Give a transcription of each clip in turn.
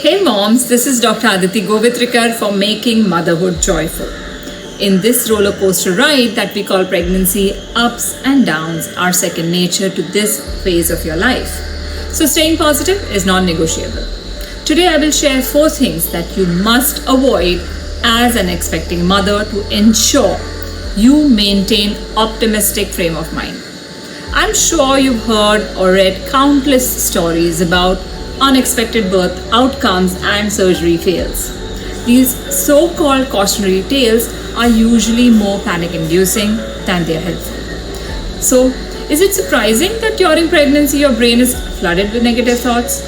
Hey moms, this is Dr. Aditi Govitrikar for Making Motherhood Joyful. In this roller coaster ride that we call pregnancy, ups and downs are second nature to this phase of your life. So staying positive is non-negotiable. Today I will share 4 things that you must avoid as an expecting mother to ensure you maintain optimistic frame of mind. I'm sure you've heard or read countless stories about unexpected birth outcomes and surgery fails. These so-called cautionary tales are usually more panic-inducing than they are helpful. So, is it surprising that during pregnancy your brain is flooded with negative thoughts?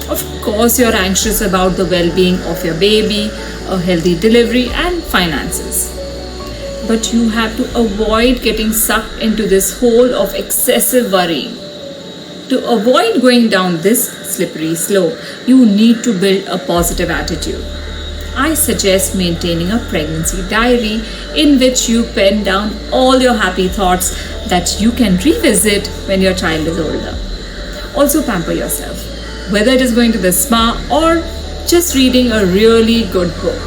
Of course, you're anxious about the well-being of your baby, a healthy delivery, and finances. But you have to avoid getting sucked into this hole of excessive worrying. To avoid going down this slippery slope, you need to build a positive attitude. I suggest maintaining a pregnancy diary in which you pen down all your happy thoughts that you can revisit when your child is older. Also pamper yourself, whether it is going to the spa or just reading a really good book.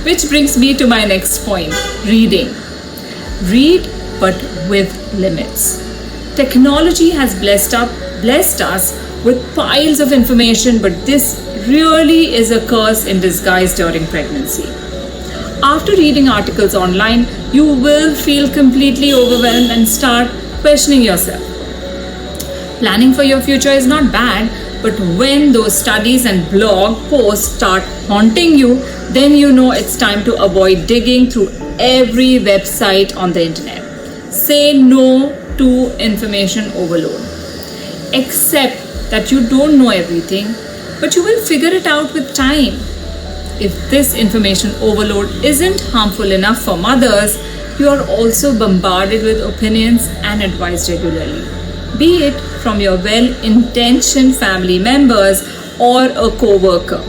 Which brings me to my next point, reading. Read, but with limits. Technology has blessed us with piles of information, but this really is a curse in disguise during pregnancy. After reading articles online, you will feel completely overwhelmed and start questioning yourself. Planning for your future is not bad, but when those studies and blog posts start haunting you, then you know it's time to avoid digging through every website on the internet. Say no to information overload. Accept that you don't know everything, but you will figure it out with time. If this information overload isn't harmful enough for mothers, you are also bombarded with opinions and advice regularly, be it from your well-intentioned family members or a co-worker.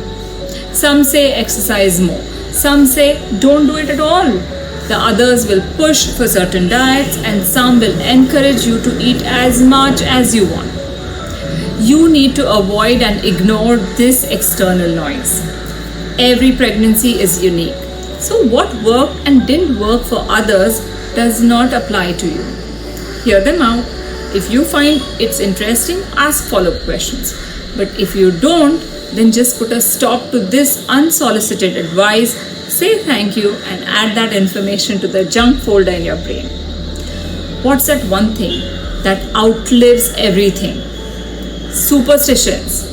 Some say exercise more, some say don't do it at all. The others will push for certain diets and some will encourage you to eat as much as you want. You need to avoid and ignore this external noise. Every pregnancy is unique. So what worked and didn't work for others does not apply to you. Hear them out. If you find it's interesting, ask follow-up questions. But if you don't, then just put a stop to this unsolicited advice, say thank you, and add that information to the junk folder in your brain. What's that one thing that outlives everything? Superstitions.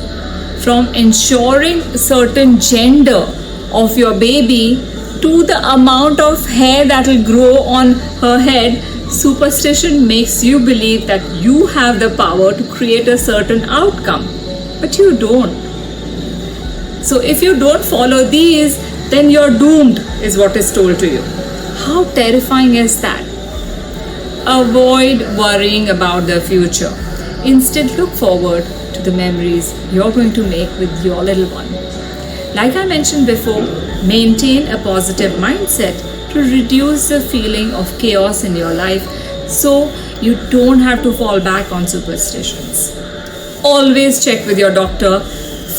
From ensuring a certain gender of your baby to the amount of hair that will grow on her head, superstition makes you believe that you have the power to create a certain outcome, but you don't. So if you don't follow these, then you're doomed, is what is told to you. How terrifying is that? Avoid worrying about the future. Instead, look forward to the memories you're going to make with your little one. Like I mentioned before, maintain a positive mindset to reduce the feeling of chaos in your life so you don't have to fall back on superstitions. Always check with your doctor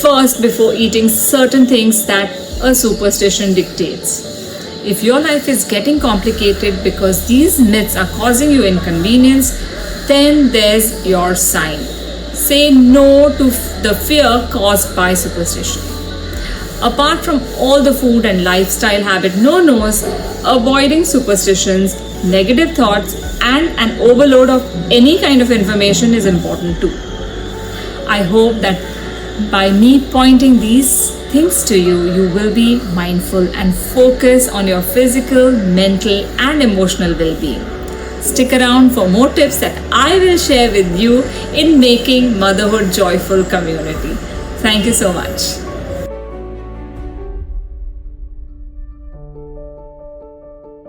first before eating certain things that a superstition dictates. If your life is getting complicated because these myths are causing you inconvenience, then there's your sign. Say no to the fear caused by superstition. Apart from all the food and lifestyle habit no-nos, avoiding superstitions, negative thoughts, and an overload of any kind of information is important too. I hope that by me pointing these things to you, you will be mindful and focus on your physical, mental, and emotional well-being. Stick around for more tips that I will share with you in Making Motherhood Joyful community. Thank you so much.